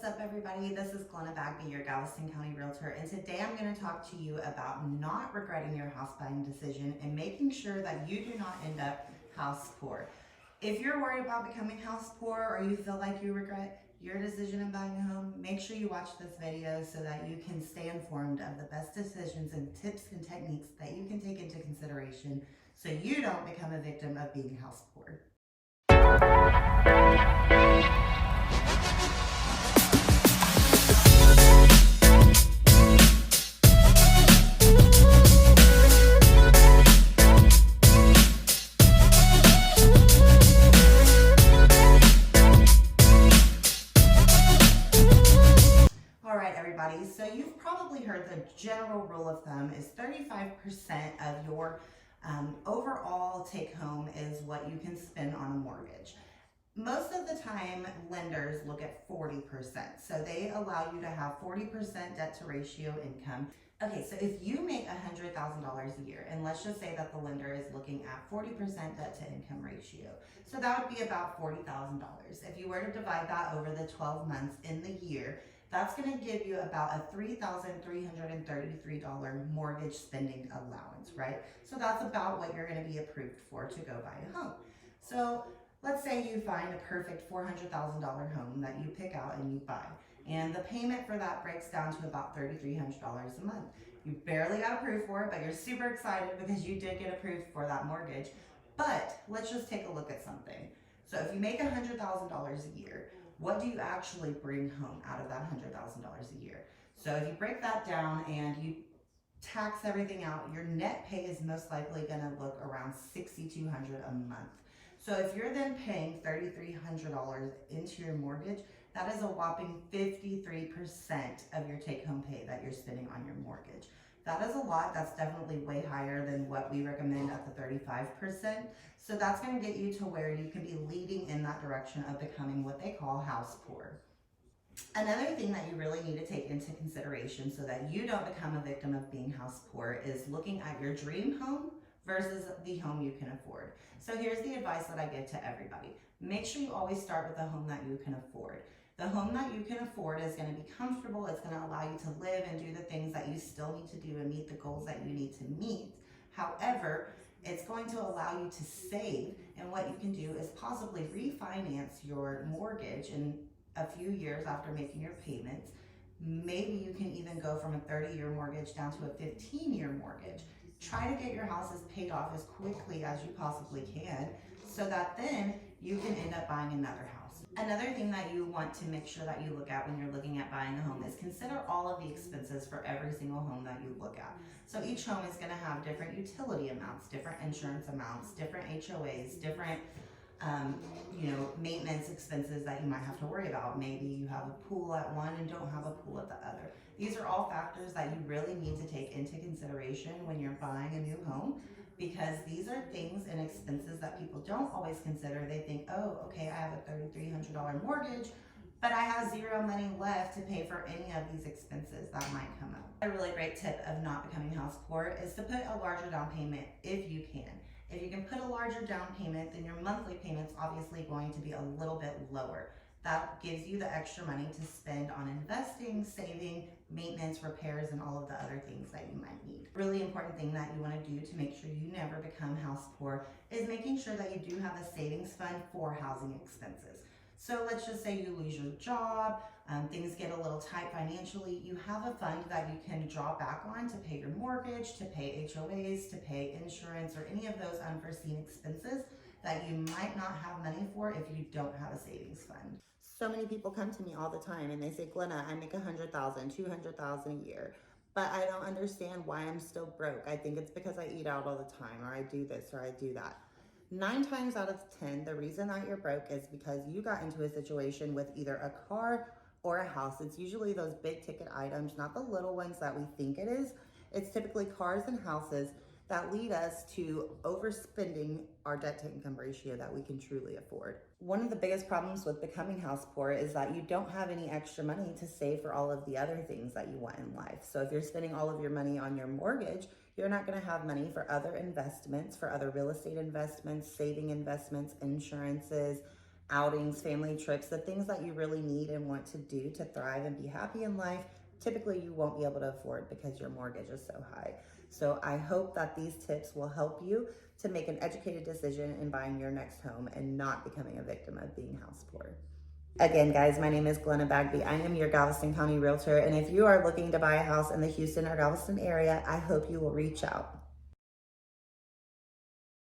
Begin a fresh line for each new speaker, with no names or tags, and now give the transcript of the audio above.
What's up, everybody? This is Glena Bagby, your Galveston County Realtor, and today I'm going to talk to you about not regretting your house buying decision and making sure that you do not end up house poor. If you're worried about becoming house poor or you feel like you regret your decision in buying a home, make sure you watch this video so that you can stay informed of the best decisions and tips and techniques that you can take into consideration so you don't become a victim of being house poor. So you've probably heard the general rule of thumb is 35% of your overall take home is what you can spend on a mortgage. Most of the time, lenders look at 40%. So they allow you to have 40% debt to ratio income. Okay, so if you make $100,000 a year, and let's just say that the lender is looking at 40% debt to income ratio, so that would be about $40,000. If you were to divide that over the 12 months in the year, that's going to give you about a $3,333 mortgage spending allowance, right? So that's about what you're going to be approved for to go buy a home. So let's say you find a perfect $400,000 home that you pick out and you buy, and the payment for that breaks down to about $3,300 a month. You barely got approved for it, but you're super excited because you did get approved for that mortgage. But let's just take a look at something. So if you make $100,000 a year, what do you actually bring home out of that $100,000 a year? So if you break that down and you tax everything out, your net pay is most likely going to look around $6,200 a month. So if you're then paying $3,300 into your mortgage, that is a whopping 53% of your take-home pay that you're spending on your mortgage. That is a lot. That's definitely way higher than what we recommend at the 35%. So that's going to get you to where you can be leading in that direction of becoming what they call house poor. Another thing that you really need to take into consideration so that you don't become a victim of being house poor is looking at your dream home versus the home you can afford. So here's the advice that I give to everybody. Make sure you always start with the home that you can afford. The home that you can afford is going to be comfortable. It's going to allow you to live and do the things that you still need to do and meet the goals that you need to meet. However, it's going to allow you to save, and what you can do is possibly refinance your mortgage in a few years after making your payments. Maybe you can even go from a 30-year mortgage down to a 15-year mortgage. Try to get your houses paid off as quickly as you possibly can so that then you can end up buying another house. Another thing that you want to make sure that you look at when you're looking at buying a home is consider all of the expenses for every single home that you look at. So each home is going to have different utility amounts, different insurance amounts, different HOAs, different maintenance expenses that you might have to worry about. Maybe you have a pool at one and don't have a pool at the other. These are all factors that you really need to take into consideration when you're buying a new home, because these are things and expenses that people don't always consider. They think, oh, okay, I have a $3,300 mortgage, but I have zero money left to pay for any of these expenses that might come up. A really great tip of not becoming house poor is to put a larger down payment if you can. If you can put a larger down payment, then your monthly payment's obviously going to be a little bit lower. That gives you the extra money to spend on investing, saving, maintenance, repairs, and all of the other things that you might need. Really important thing that you want to do to make sure you never become house poor is making sure that you do have a savings fund for housing expenses. So let's just say you lose your job, things get a little tight financially, you have a fund that you can draw back on to pay your mortgage, to pay HOAs, to pay insurance, or any of those unforeseen expenses that you might not have money for if you don't have a savings fund. So many people come to me all the time and they say, Glena, I make $100,000, $200,000 a year, but I don't understand why I'm still broke. I think it's because I eat out all the time, or I do this, or I do that. 9 times out of 10, the reason that you're broke is because you got into a situation with either a car or a house. It's usually those big ticket items, not the little ones that we think it is. It's typically cars and houses that lead us to overspending our debt to income ratio that we can truly afford. One of the biggest problems with becoming house poor is that you don't have any extra money to save for all of the other things that you want in life. So if you're spending all of your money on your mortgage, you're not going to have money for other investments, for other real estate investments, saving investments, insurances, outings, family trips, the things that you really need and want to do to thrive and be happy in life, typically you won't be able to afford because your mortgage is so high. So I hope that these tips will help you to make an educated decision in buying your next home and not becoming a victim of being house poor. Again, guys, my name is Glena Bagby. I am your Galveston County Realtor, and if you are looking to buy a house in the Houston or Galveston area, I hope you will reach out.